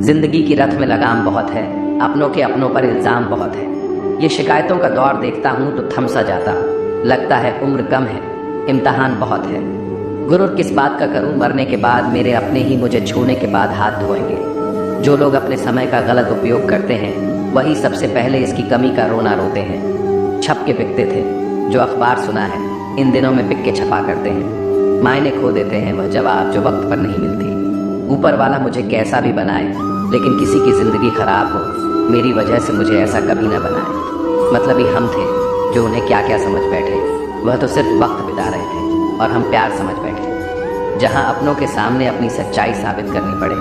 जिंदगी की रथ में लगाम बहुत है, अपनों के अपनों पर इल्जाम बहुत है। ये शिकायतों का दौर देखता हूँ तो थम सा जाता हूँ। लगता है उम्र कम है, इम्तहान बहुत है। गुरूर किस बात का करूँ, मरने के बाद मेरे अपने ही मुझे छूने के बाद हाथ धोएंगे। जो लोग अपने समय का गलत उपयोग करते हैं वही सबसे पहले इसकी कमी का रोना रोते हैं। छप के बिकते थे, जो अखबार सुना है इन दिनों में बिक के छपा करते हैं। मायने खो देते हैं वह जवाब जो वक्त पर नहीं मिलती। ऊपर वाला मुझे कैसा भी बनाए, लेकिन किसी की ज़िंदगी ख़राब हो मेरी वजह से मुझे ऐसा कभी न बनाए। मतलब ही हम थे जो उन्हें क्या क्या समझ बैठे। वह तो सिर्फ वक्त बिता रहे थे और हम प्यार समझ बैठे। जहाँ अपनों के सामने अपनी सच्चाई साबित करनी पड़े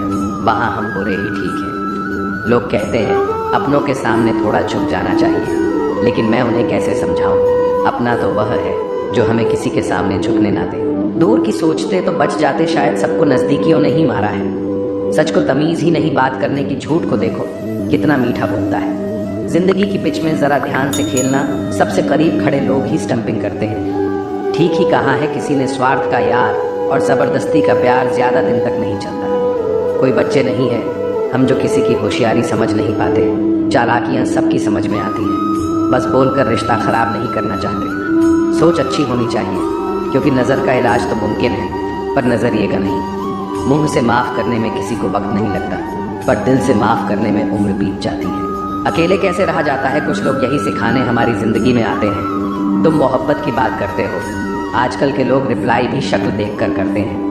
वहाँ हम बुरे ही ठीक हैं। लोग कहते हैं अपनों के सामने थोड़ा झुक जाना चाहिए, लेकिन मैं उन्हें कैसे समझाऊं। अपना तो वह है जो हमें किसी के सामने झुकने ना दे। दूर की सोचते तो बच जाते, शायद सबको नज़दीकियों ने ही मारा है। सच को तमीज़ ही नहीं बात करने की, झूठ को देखो कितना मीठा बोलता है। जिंदगी की पिच में ज़रा ध्यान से खेलना, सबसे करीब खड़े लोग ही स्टंपिंग करते हैं। ठीक ही कहा है किसी ने, स्वार्थ का यार और ज़बरदस्ती का प्यार ज़्यादा दिन तक नहीं चलता। कोई बच्चे नहीं है हम जो किसी की होशियारी समझ नहीं पाते। चालाकियाँ सबकी समझ में आती हैं, बस बोलकर रिश्ता ख़राब नहीं करना चाहते। सोच अच्छी होनी चाहिए, क्योंकि नज़र का इलाज तो मुमकिन है पर नज़रिए का नहीं। मुंह से माफ़ करने में किसी को वक्त नहीं लगता, पर दिल से माफ़ करने में उम्र बीत जाती है। अकेले कैसे रहा जाता है, कुछ लोग यही सिखाने हमारी ज़िंदगी में आते हैं। तुम मोहब्बत की बात करते हो, आजकल के लोग रिप्लाई भी शक्ल देखकर करते हैं।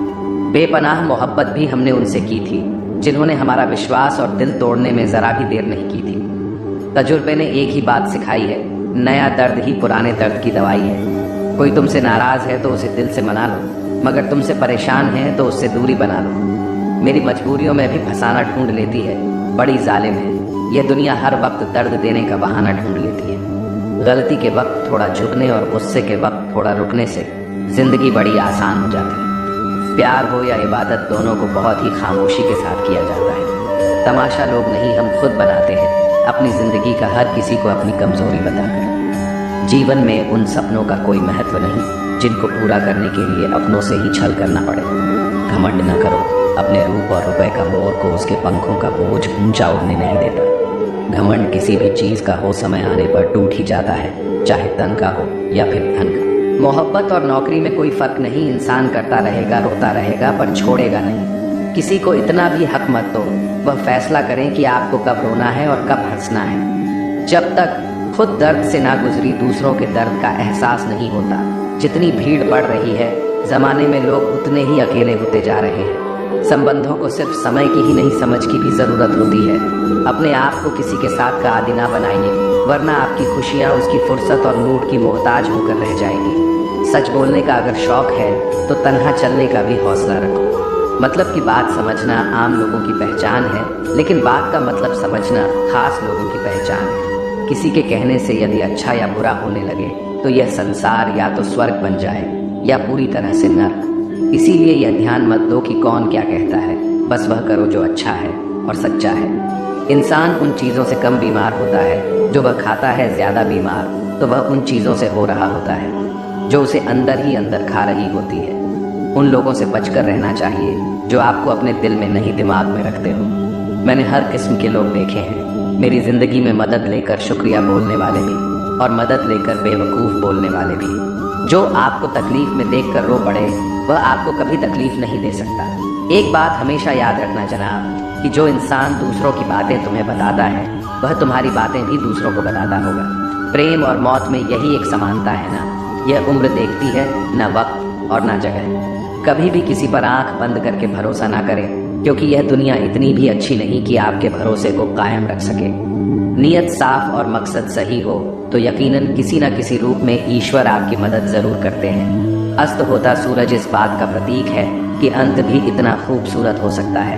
बेपनाह मोहब्बत भी हमने उनसे की थी जिन्होंने हमारा विश्वास और दिल तोड़ने में ज़रा भी देर नहीं की थी। तजुर्बे ने एक ही बात सिखाई है, नया दर्द ही पुराने दर्द की दवाई है। कोई तुमसे नाराज़ है तो उसे दिल से मना लो, मगर तुमसे परेशान है तो उससे दूरी बना लो। मेरी मजबूरियों में भी फंसाना ढूंढ लेती है, बड़ी जालिम है यह दुनिया। हर वक्त दर्द देने का बहाना ढूंढ लेती है। गलती के वक्त थोड़ा झुकने और गुस्से के वक्त थोड़ा रुकने से ज़िंदगी बड़ी आसान हो जाती है। प्यार हो या इबादत, दोनों को बहुत ही खामोशी के साथ किया जाता है। तमाशा लोग नहीं हम खुद बनाते हैं अपनी ज़िंदगी का, हर किसी को अपनी कमज़ोरी बताकर। जीवन में उन सपनों का कोई महत्व नहीं जिनको पूरा करने के लिए अपनों से ही छल करना पड़े। घमंड न करो, अपने रूप और रुपए का मोर को उसके पंखों का बोझ ऊंचा उड़ने नहीं देता। घमंड किसी भी चीज़ का हो समय आने पर टूट ही जाता है, चाहे तन का हो या फिर धन का। मोहब्बत और नौकरी में कोई फ़र्क नहीं, इंसान करता रहेगा रोता रहेगा पर छोड़ेगा नहीं। किसी को इतना भी हक मत दो वह फैसला करें कि आपको कब रोना है और कब हंसना है। जब तक खुद दर्द से ना गुजरी दूसरों के दर्द का एहसास नहीं होता। जितनी भीड़ बढ़ रही है ज़माने में लोग उतने ही अकेले होते जा रहे हैं। संबंधों को सिर्फ समय की ही नहीं समझ की भी ज़रूरत होती है। अपने आप को किसी के साथ का आदी ना बनाइए, वरना आपकी खुशियाँ उसकी फुर्सत और मूड की मोहताज होकर रह जाएंगी। सच बोलने का अगर शौक़ है तो तन्हा चलने का भी हौसला रखो। मतलब की बात समझना आम लोगों की पहचान है, लेकिन बात का मतलब समझना खास लोगों की पहचान है। किसी के कहने से यदि अच्छा या बुरा होने लगे तो यह संसार या तो स्वर्ग बन जाए या पूरी तरह से नर्क। इसीलिए यह ध्यान मत दो कि कौन क्या कहता है, बस वह करो जो अच्छा है और सच्चा है। इंसान उन चीज़ों से कम बीमार होता है जो वह खाता है, ज़्यादा बीमार तो वह उन चीज़ों से हो रहा होता है जो उसे अंदर ही अंदर खा रही होती है। उन लोगों से बचकर रहना चाहिए जो आपको अपने दिल में नहीं दिमाग में रखते हो। मैंने हर किस्म के लोग देखे हैं, मेरी ज़िंदगी में मदद लेकर शुक्रिया बोलने वाले भी और मदद लेकर बेवकूफ़ बोलने वाले भी। जो आपको तकलीफ़ में देखकर रो पड़े वह आपको कभी तकलीफ़ नहीं दे सकता। एक बात हमेशा याद रखना जनाब, कि जो इंसान दूसरों की बातें तुम्हें बताता है वह तुम्हारी बातें भी दूसरों को बताता होगा। प्रेम और मौत में यही एक समानता है ना, यह उम्र देखती है न वक्त और न जगह। कभी भी किसी पर आंख बंद करके भरोसा ना करें, क्योंकि यह दुनिया इतनी भी अच्छी नहीं कि आपके भरोसे को कायम रख सके। नीयत साफ और मकसद सही हो तो यकीनन किसी न किसी रूप में ईश्वर आपकी मदद ज़रूर करते हैं। अस्त होता सूरज इस बात का प्रतीक है कि अंत भी इतना खूबसूरत हो सकता है।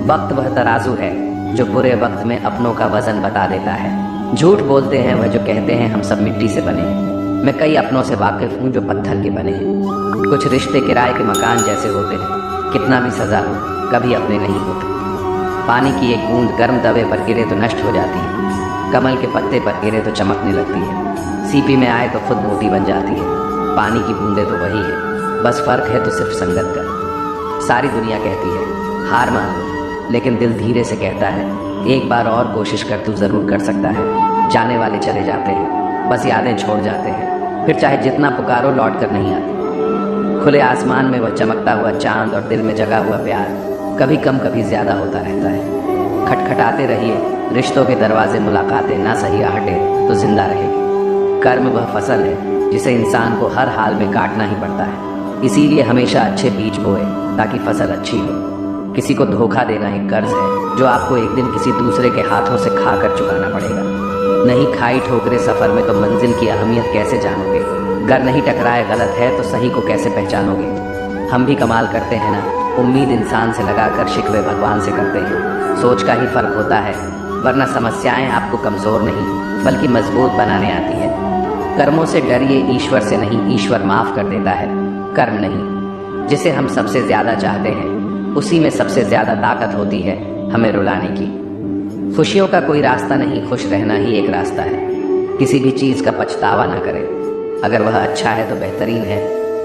वक्त वह तराजू है जो बुरे वक्त में अपनों का वज़न बता देता है। झूठ बोलते हैं वह जो कहते हैं हम सब मिट्टी से बने हैं। मैं कई अपनों से वाकिफ़ हूँ जो पत्थर के बने हैं। कुछ रिश्ते किराए के मकान जैसे होते हैं, कितना भी सज़ा हो कभी अपने नहीं होते। पानी की एक बूंद गर्म तवे पर गिरे तो नष्ट हो जाती है, कमल के पत्ते पर गिरे तो चमकने लगती है, सीपी में आए तो खुद मोती बन जाती है। पानी की बूंदें तो वही है, बस फ़र्क है तो सिर्फ संगत का। सारी दुनिया कहती है हार मान लो, लेकिन दिल धीरे से कहता है एक बार और कोशिश कर, तू ज़रूर कर सकता है। जाने वाले चले जाते हैं, बस यादें छोड़ जाते हैं, फिर चाहे जितना पुकारो लौट कर नहीं आती। खुले आसमान में वह चमकता हुआ चांद और दिल में जगा हुआ प्यार कभी कम कभी ज़्यादा होता रहता है। खटखटाते रहिए रिश्तों के दरवाजे, मुलाकातें ना सही हटे तो जिंदा रहेगी। कर्म वह फसल है जिसे इंसान को हर हाल में काटना ही पड़ता है, इसीलिए हमेशा अच्छे बीज बोए ताकि फसल अच्छी हो। किसी को धोखा देना एक कर्ज है जो आपको एक दिन किसी दूसरे के हाथों से खाकर चुकाना पड़ेगा। नहीं खाई ठोकरे सफ़र में तो मंजिल की अहमियत कैसे जानोगे? गर नहीं टकराए गलत है तो सही को कैसे पहचानोगे? हम भी कमाल करते हैं ना, उम्मीद इंसान से लगाकर शिकवे भगवान से करते हैं। सोच का ही फर्क होता है, वरना समस्याएं आपको कमज़ोर नहीं बल्कि मजबूत बनाने आती है। कर्मों से डरिए, ईश्वर से नहीं। ईश्वर माफ़ कर देता है, कर्म नहीं। जिसे हम सबसे ज़्यादा चाहते हैं उसी में सबसे ज़्यादा ताकत होती है हमें रुलाने की। खुशियों का कोई रास्ता नहीं, खुश रहना ही एक रास्ता है। किसी भी चीज़ का पछतावा ना करें। अगर वह अच्छा है तो बेहतरीन है,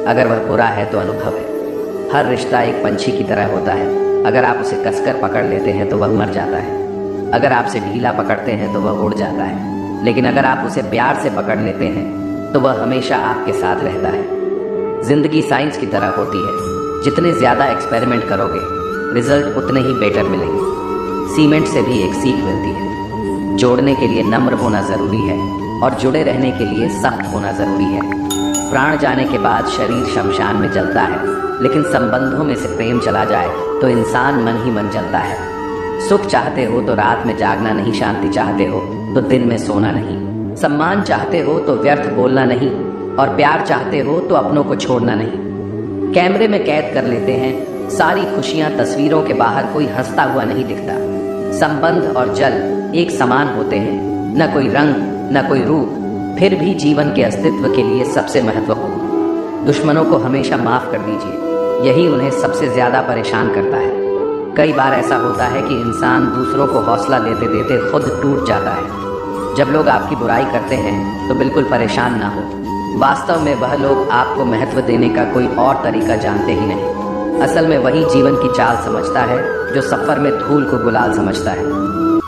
अगर वह बुरा है तो अनुभव है। हर रिश्ता एक पंछी की तरह होता है, अगर आप उसे कसकर पकड़ लेते हैं तो वह मर जाता है, अगर आपसे ढीला पकड़ते हैं तो वह उड़ जाता है, लेकिन अगर आप उसे प्यार से पकड़ लेते हैं तो वह हमेशा आपके साथ रहता है। जिंदगी साइंस की तरह होती है, जितने ज़्यादा एक्सपेरिमेंट करोगे रिजल्ट उतने ही बेटर मिलेंगे। सीमेंट से भी एक सीख मिलती है, जोड़ने के लिए नम्र होना ज़रूरी है और जुड़े रहने के लिए सख्त होना ज़रूरी है। प्राण जाने के बाद शरीर शमशान में जलता है, लेकिन संबंधों में से प्रेम चला जाए तो इंसान मन ही मन जलता है। सुख चाहते हो तो रात में जागना नहीं, शांति चाहते हो तो दिन में सोना नहीं, सम्मान चाहते हो तो व्यर्थ बोलना नहीं, और प्यार चाहते हो तो अपनों को छोड़ना नहीं। कैमरे में कैद कर लेते हैं सारी खुशियां, तस्वीरों के बाहर कोई हंसता हुआ नहीं दिखता। संबंध और जल एक समान होते हैं, न कोई रंग न कोई रूप, फिर भी जीवन के अस्तित्व के लिए सबसे महत्वपूर्ण। दुश्मनों को हमेशा माफ़ कर दीजिए, यही उन्हें सबसे ज़्यादा परेशान करता है। कई बार ऐसा होता है कि इंसान दूसरों को हौसला देते देते खुद टूट जाता है। जब लोग आपकी बुराई करते हैं तो बिल्कुल परेशान ना हो, वास्तव में वह लोग आपको महत्व देने का कोई और तरीका जानते ही नहीं। असल में वही जीवन की चाल समझता है जो सफ़र में धूल को गुलाल समझता है।